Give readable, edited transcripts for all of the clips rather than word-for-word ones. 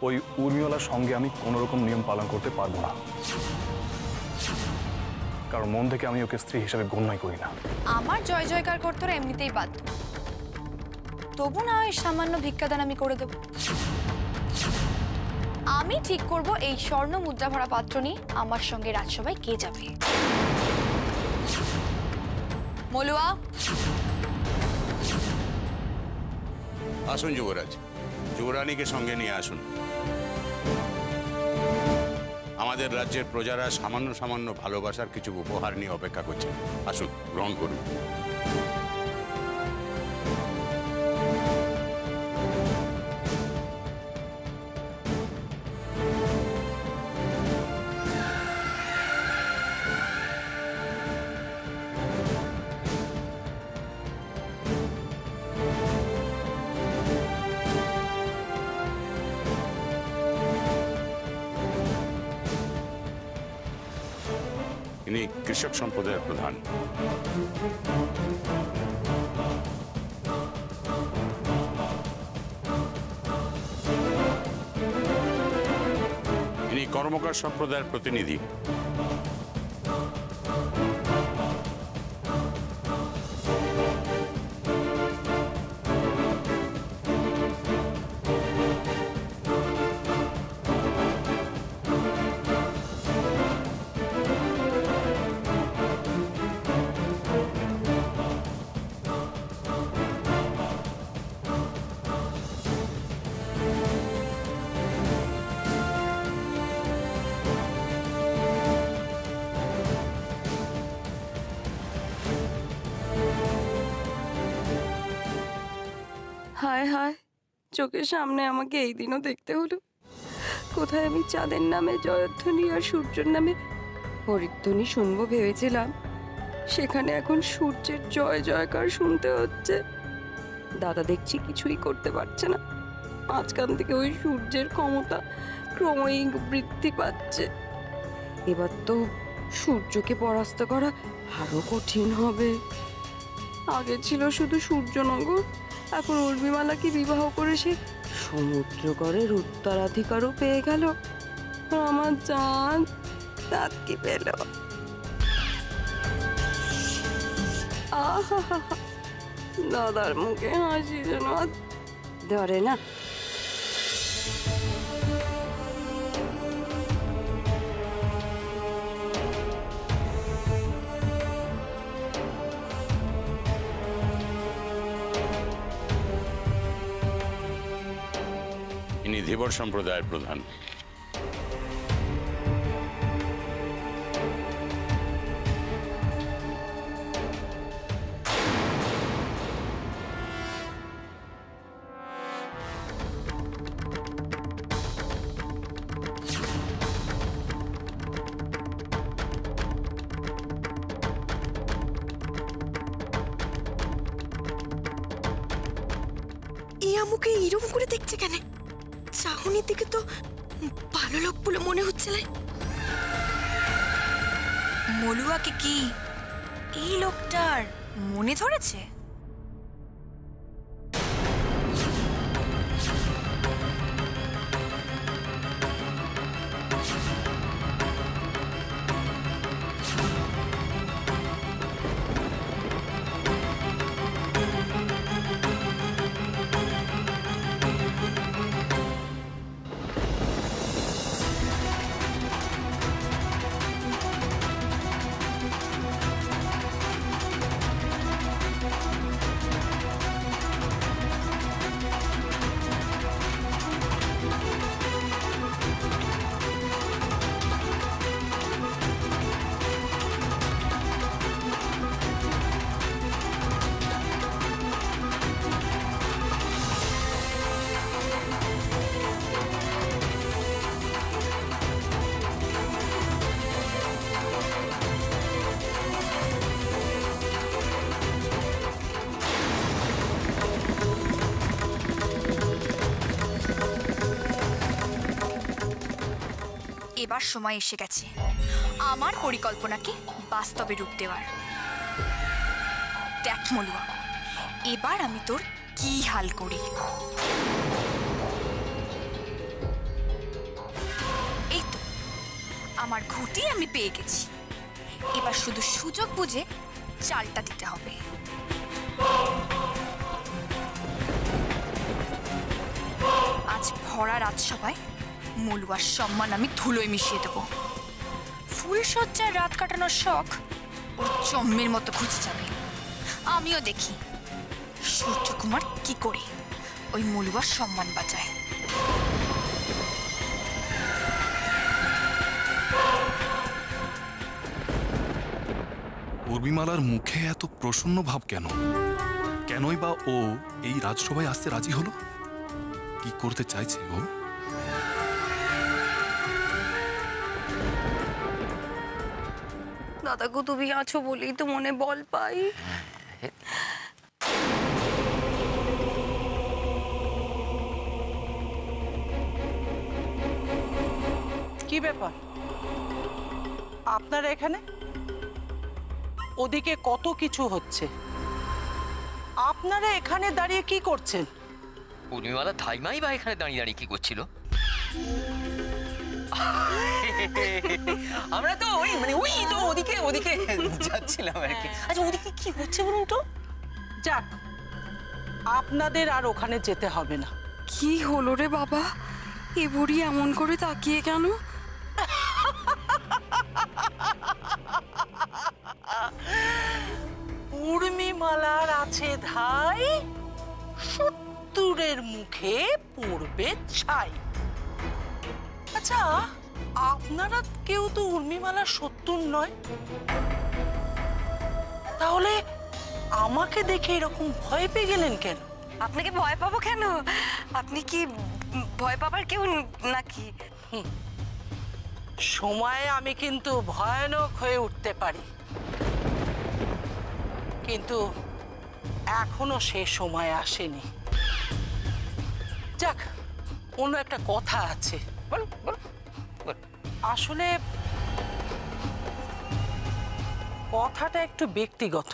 ওই উর্মিওয়ালার সঙ্গে আমি কোনো রকম নিয়ম পালন করতে পারবো না, কারণ মন থেকে আমি ওকে স্ত্রী হিসেবে গণ্যই করি না। আমার জয় জয়কার করতে ওরা এমনিতেই বাধ্য, তবু না হয় সামান্য ভিক্ষাদান আমি করে দেব। আমি ঠিক করব এই স্বর্ণ মুদ্রা ভরা পাত্র নিয়ে আমার সঙ্গে রাজসভায় কে যাবে। মলুয়া, আসুন যুবরাজ, যুবরানীকে সঙ্গে নিয়ে আসুন। আমাদের রাজ্যের প্রজারা সামান্য সামান্য ভালোবাসার কিছু উপহার নিয়ে অপেক্ষা করছে। আসুন, গ্রহণ করুন। ইনি কৃষক সম্প্রদায়ের প্রধান। ইনি কর্মকার সম্প্রদায়ের প্রতিনিধি। হায় হায়, চোখের সামনে আমাকে এই দিনও দেখতে হলো। কোথায় আমি চাঁদের নামে জয়ধ্বনি আর সূর্যের নামে হরিধ্বনি শুনবো ভেবেছিলাম, সেখানে এখন সূর্যের জয় জয়কার শুনতে হচ্ছে। দাদা দেখছি কিছুই করতে পারছে না, মাঝখান থেকে ওই সূর্যের ক্ষমতা ক্রমেই বৃদ্ধি পাচ্ছে। এবার তো সূর্যকে পরাস্ত করা আরো কঠিন হবে। আগে ছিল শুধু সূর্যনগর, এখন উর্মিমালাকে বিবাহ করে সে সমুদ্রগড়ের উত্তরাধিকারও পেয়ে গেল। আমার চাঁদ চাঁদ কি পেল। আহা, দাদার মুখে হাসি যেন ধরে না। ইনি ধীবর সম্প্রদায়ের প্রধান। আমাকে এরকম করে দেখছে কেন? চাহনির দিকে তো ভালো লোক বলে মনে হচ্ছে না। মলুয়াকে কি এই লোকটার মনে ধরেছে? এবার সময় এসে গেছে আমার পরিকল্পনাকে বাস্তবে রূপ দেওয়ার। দেখ মলুয়া, এবার আমি তোর কি হাল করি। আমার ঘুঁটি আমি পেয়ে গেছি, এবার শুধু সুযোগ বুঝে চালটা দিতে হবে। আজ ভরা রাজসভায় মলুয়ার সম্মান আমি ধুলোয় মিশিয়ে দেব। ফুলসজ্জার রাত কাটানোর শখ ওর জম্মের মতো খুঁজে যাবে। আমিও দেখি সূর্যকুমার কি করে ওই মলুয়ার সম্মান বাঁচায়। উর্মিমালার মুখে এত প্রসন্ন ভাব কেন? কেনই বা ও এই রাজসভায় আসতে রাজি হলো? কি করতে চাইছে ও? দাদা গো, তুমি আছো বলেই তো মনে বল পাই। কি ব্যাপার আপনারা এখানে? ওদিকে কত কিছু হচ্ছে, আপনারা এখানে দাঁড়িয়ে কি করছেন? উর্মিমালা ধাইমাই বা এখানে দাঁড়িয়ে দাঁড়িয়ে কি করছিল? আমরা তো ওই তো ওদিকে ওদিকে যাচ্ছিলাম আর কি। আচ্ছা, ওদিকে কি হচ্ছে বলুন তো? যাক, আপনাদের আর ওখানে যেতে হবে না। কি হলো রে বাবা, এ বুড়ি এমন করে তাকিয়ে কেন? উর্মিমালার আছে ধাই, শত্রুরের মুখে পড়বে ছাই। আচ্ছা, আপনারা কেউ তো উর্মিমালার শত্রু নয়, তাহলে আমাকে দেখে এরকম ভয় পেয়ে গেলেন কেন? আপনাকে ভয় পাবো কেন? আপনি কি ভয় পাবার কেউ নাকি? সময়ে আমি কিন্তু ভয়ানক হয়ে উঠতে পারি, কিন্তু এখনো সে সময় আসেনি। যাক, অন্য একটা কথা আছে। বলো বলো। আসলে কথাটা একটু ব্যক্তিগত।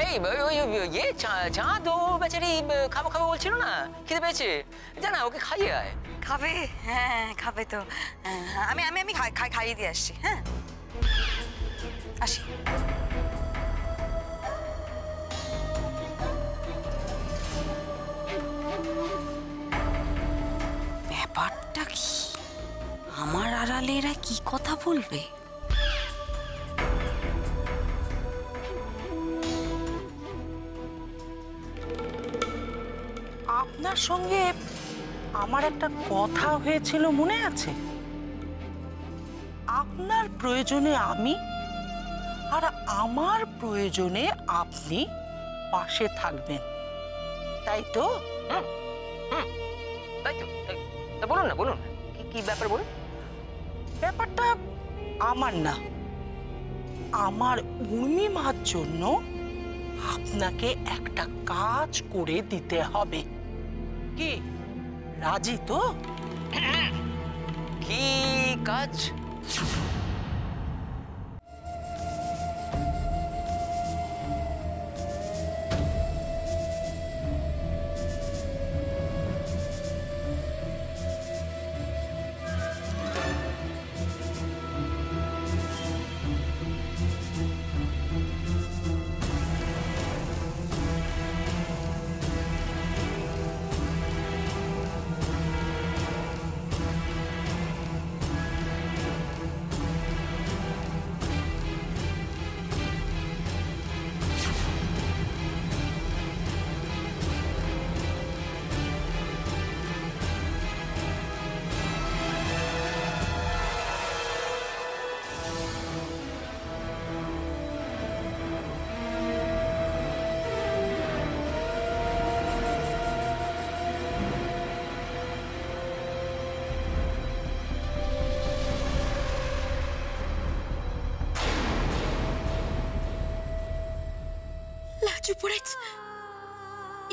এই ইয়ে চাঁদ ও বেচারি খাবো খাবো বলছিল না, খেতে পেয়েছে, জানা ওকে খাইয়ে আয়। খাবে? হ্যাঁ খাবে তো। আমি আমি আমি খাইয়ে দিয়ে আসছি। হ্যাঁ, আসি। ব্যাপারটা কি? আমার আড়ালে এরা কি কথা বলবে? আপনার সঙ্গে আমার একটা কথা হয়েছিল, মনে আছে? আপনার প্রয়োজনে আমি আর আমার প্রয়োজনে আপনি পাশে থাকবেন, তাই তো? তাই তো, তা বলুন না, বলুন কি কি ব্যাপার বলুন। ব্যাপারটা আমার না, আমার উর্মিমার জন্য আপনাকে একটা কাজ করে দিতে হবে। কি রাজি তো? কি কাজ? লাজু পড়েছ,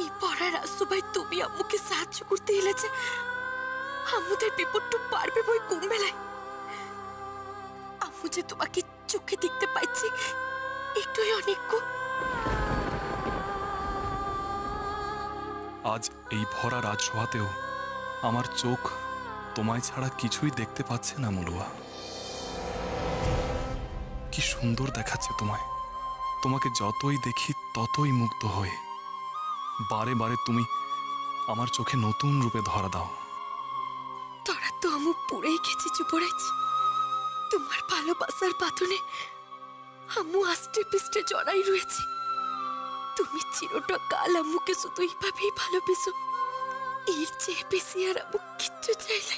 এই পড়া রাজসভায় তুমি আম্মুকে সাহায্য করতে এলেছে। আম্মুদের বিপদটা পারবে বই কোন বেলায়? আম্মু যে তোমাকে চোখে দেখতে পাইছি, একটুই অনেক গো। আজ এই ভরা রাজসভাতেও আমার চোখ তোমায় ছাড়া কিছুই দেখতে পাচ্ছে না মলুয়া। কি সুন্দর দেখাচ্ছে তোমায়। তোমাকে যতই দেখি ততই মুগ্ধ হয়ে বারে বারে তুমি আমার চোখে নতুন রূপে ধরা দাও। তোরা তো আমু পুরেই গেছি যুবরাজ। তোমার ভালোবাসার বাঁধনে আম্মু আষ্টে পিষ্টে জড়াই রয়েছে। তুমি চিরটা কাল আম্মুকে শুধু এইভাবেই ভালোবেসো, এর চেয়ে বেশি আর আম্মু কিচ্ছু চাইলে।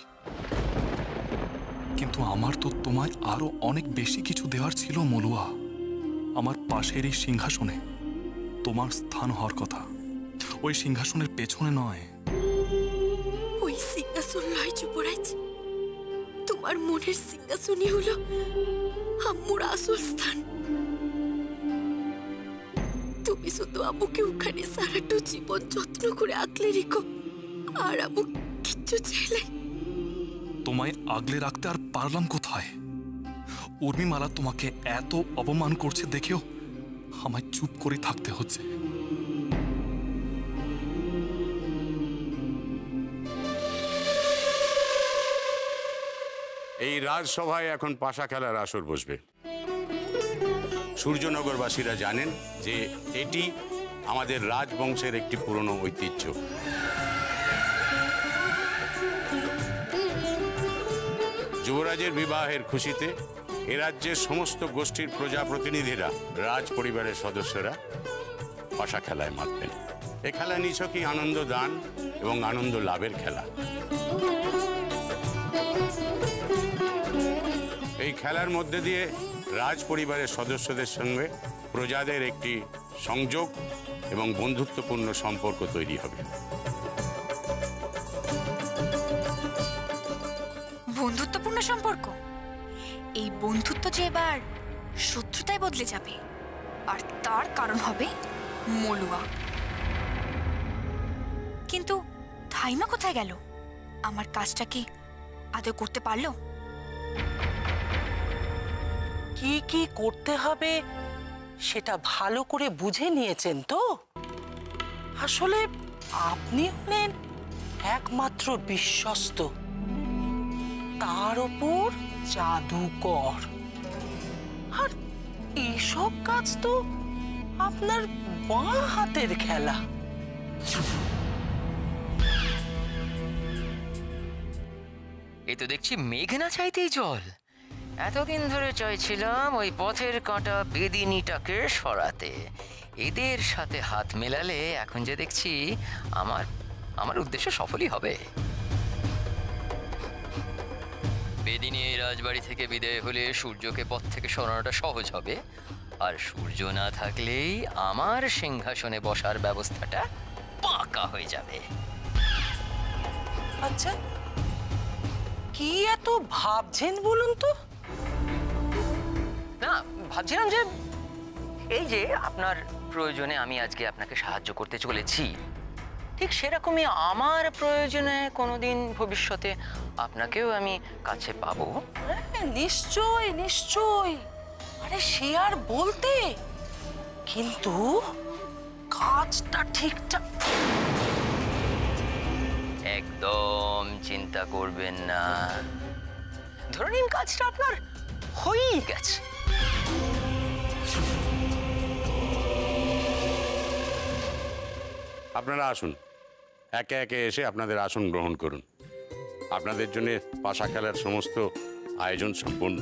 কিন্তু আমার তো তোমায় আরো অনেক বেশি কিছু দেওয়ার ছিল মলুয়া। আমার পাশের এই সিংহাসনে তোমার স্থান হওয়ার কথা, ওই সিংহাসনের পেছনে নয়। ওই সিংহাসন নয় যুবরাজ, তোমার মনের সিংহাসনই হলো আম্মুর আসল স্থান। তুমি শুধু আম্মুকে ওখানে সারাটা জীবন যত্ন করে আগলে রেখো, আর আম্মু কিচ্ছু চাইলে। তোমায় আগলে রাখতে আর পারলাম কোথায়? উর্মিমালা তোমাকে এত অপমান করছে দেখেও আমায় চুপ করে থাকতে হচ্ছে। এই রাজসভায় এখন পাশা খেলার আসর বসবে। সূর্যনগরবাসীরা জানেন যে এটি আমাদের রাজবংশের একটি পুরনো ঐতিহ্য। যুবরাজের বিবাহের খুশিতে এ রাজ্যের সমস্ত গোষ্ঠীর প্রজাপ্রতিনিধিরা, রাজ পরিবারের সদস্যরা পাশা খেলায় মাতবেন। এ খেলা নিছকই আনন্দ দান এবং আনন্দ লাভের খেলা। এই খেলার মধ্যে দিয়ে রাজ পরিবারের সদস্যদের সঙ্গে প্রজাদের একটি সংযোগ এবং বন্ধুত্বপূর্ণ সম্পর্ক তৈরি হবে। বন্ধুত্বপূর্ণ সম্পর্ক? এই বন্ধুত্ব যে এবার শত্রুতায় বদলে যাবে, আর তার কারণ হবে মলুয়া। কিন্তু ধাইমা কোথায় গেল? আমার কাজটা কি আদৌ করতে পারলো? কি কি করতে হবে সেটা ভালো করে বুঝে নিয়েছেন তো? আসলে আপনি হলেন একমাত্র বিশ্বস্ত, তার উপর জাদুকর। আর এসব কাজ তো আপনার বাঁ হাতের খেলা। এই তো দেখছি মেঘ না চাইতেই জল। এতদিন ধরে চাইছিলাম ওই পথের কাঁটা বেদিনীটাকে সরাতে। এদের সাথে হাত মেলালে এখন যে দেখছি আমার উদ্দেশ্য সফলই হবে। বেদিনী এই রাজবাড়ি থেকে বিদায় হলে সূর্যকে পথ থেকে সরানোটা সহজ হবে, আর সূর্য না থাকলেই আমার সিংহাসনে বসার ব্যবস্থাটা পাকা হয়ে যাবে। আচ্ছা, কি এত ভাবছেন বলুন তো? না, ভাবছিলাম যে এই যে আপনার প্রয়োজনে আমি আজকে আপনাকে সাহায্য করতে চলেছি, ঠিক সেরকমই আমার প্রয়োজনে কোনোদিন ভবিষ্যতে আপনাকেও আমি কাছে পাবো। নিশ্চয় নিশ্চয়, আরে সে আর বলতে, কিন্তু কাজটা ঠিকঠাক। একদম চিন্তা করবেন না, ধরে নিন কাজটা আপনার হয়েই গেছে। আপনারা আসুন, একে একে এসে আপনাদের আসন গ্রহণ করুন। আপনাদের জন্য পাশা খেলার সমস্ত আয়োজন সম্পূর্ণ।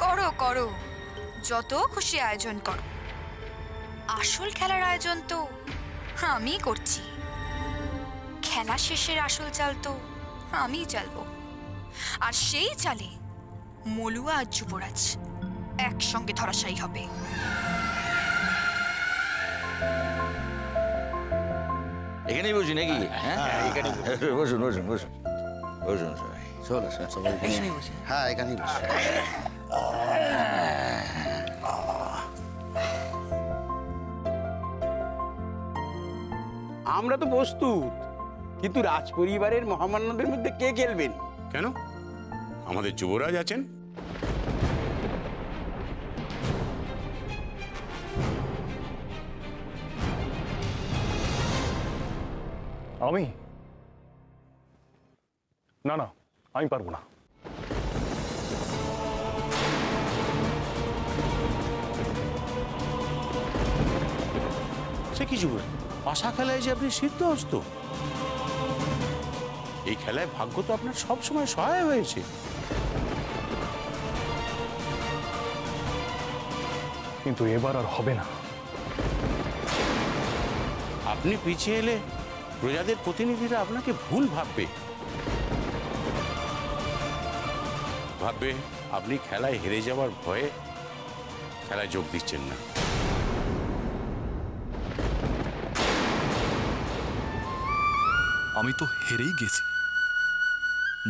করো করো, যত খুশি আয়োজন করো। আসল খেলার আয়োজন তো আমি করছি। খেলা শেষের আসল চাল তো আমি চালবো, আর সেই চালে মলুয়া আর যুবরাজ একসঙ্গে ধরাশায়ী হবে। এখানেই বসি নাকি? হ্যাঁ, বসুন বসুন বসুন বসুন সবাই। চল আসুন সবাই বসি। হ্যাঁ, এখানেই বসি। আমরা তো প্রস্তুত, কিন্তু রাজ পরিবারের মহামান্যদের মধ্যে কে খেলবেন? কেন, আমাদের যুবরাজ আছেন। আমি না না, আমি পারবো না। সে কি যুবরাজ, পাশা খেলায় যে আপনি সিদ্ধহস্ত? এই খেলায় ভাগ্য তো আপনার সবসময় সহায় হয়েছে। কিন্তু এবার আর হবে না। আপনি পিছিয়ে এলে প্রজাদের প্রতিনিধিরা আপনাকে ভুল ভাববে। ভাববে আপনি খেলায় হেরে যাওয়ার ভয়ে খেলায় যোগ দিচ্ছেন না। আমি তো হেরেই গেছি।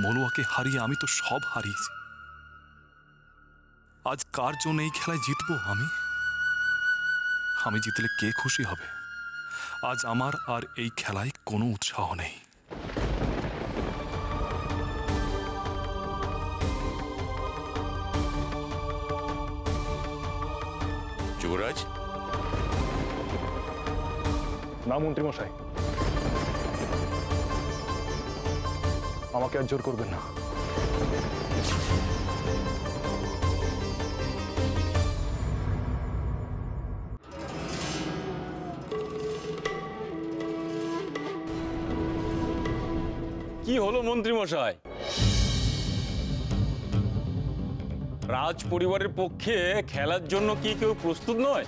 মলুয়াকে হারিয়ে আমি তো সব হারিয়েছি। আজ কার জন্য এই খেলায় জিতবো? আমি জিতলে কে খুশি হবে? আজ আমার আর এই খেলায় কোনো উৎসাহ নেই। যুবরাজ। না মন্ত্রীমশাই, আমাকে আর জোর করবেন না। কি হলো মন্ত্রী মশাই? রাজ পরিবারের পক্ষে খেলার জন্য কি কেউ প্রস্তুত নয়?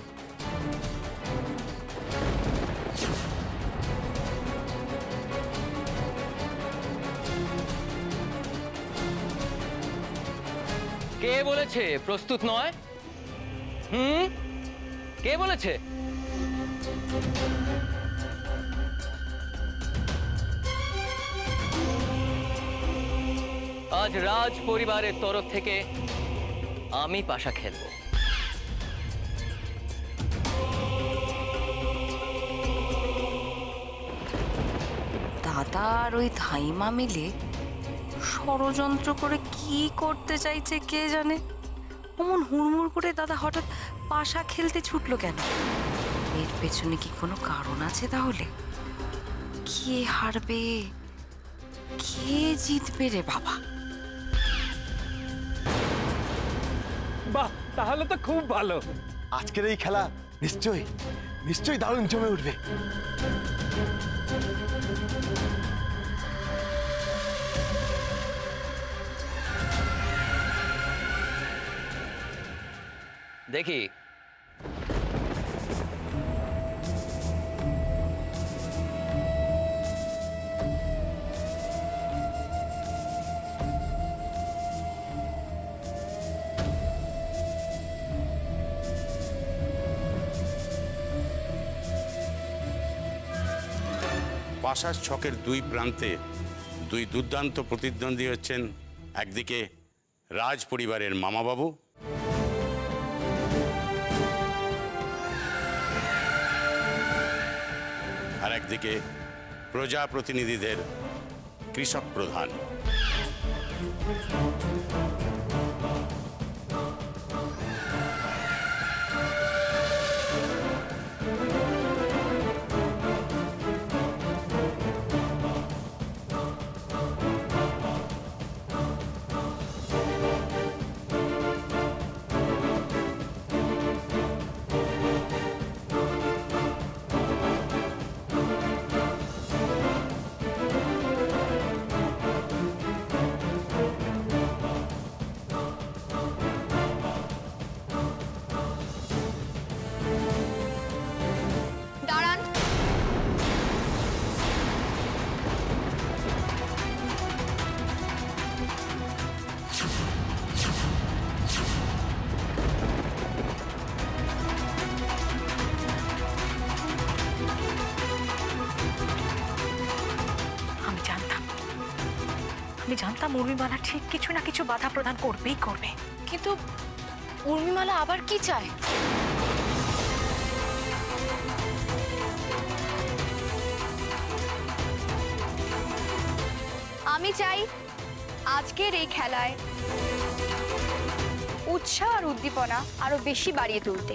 কে বলেছে প্রস্তুত নয়? কে বলেছে? আজ রাজ পরিবারের তরফ থেকে আমি পাশা খেলব। দাদা আর ওই ধাইমা মিলে ষড়যন্ত্র করে কি করতে চাইছে কে জানে। অমন হুড়মুড় করে দাদা হঠাৎ পাশা খেলতে ছুটলো কেন? এর পেছনে কি কোনো কারণ আছে তাহলে? কে হারবে, কে জিতবে রে বাবা? বাহ, তাহলে তো খুব ভালো। আজকের এই খেলা নিশ্চয়ই দারুণ জমে উঠবে। দেখি পাশার ছকের দুই প্রান্তে দুই দুর্দান্ত প্রতিদ্বন্দ্বী হচ্ছেন। একদিকে রাজ পরিবারের মামাবাবু, আর একদিকে প্রজা প্রতিনিধিদের কৃষক প্রধান। দাঁড়ান। আমি জানতাম উর্মিমালা ঠিক কিছু না কিছু বাধা প্রদান করবেই করবে। কিন্তু উর্মিমালা আবার কি চায়? চাই আজকের এই খেলায় উৎসাহ আর উদ্দীপনা আরো বেশি বাড়িয়ে তুলতে।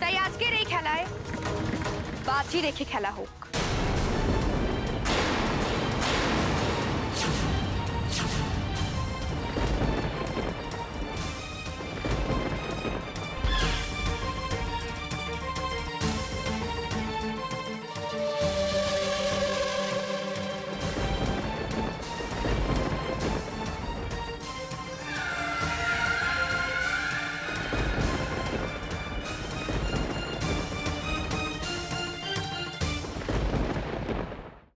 তাই আজকের এই খেলায় বাজি রেখে খেলা হোক।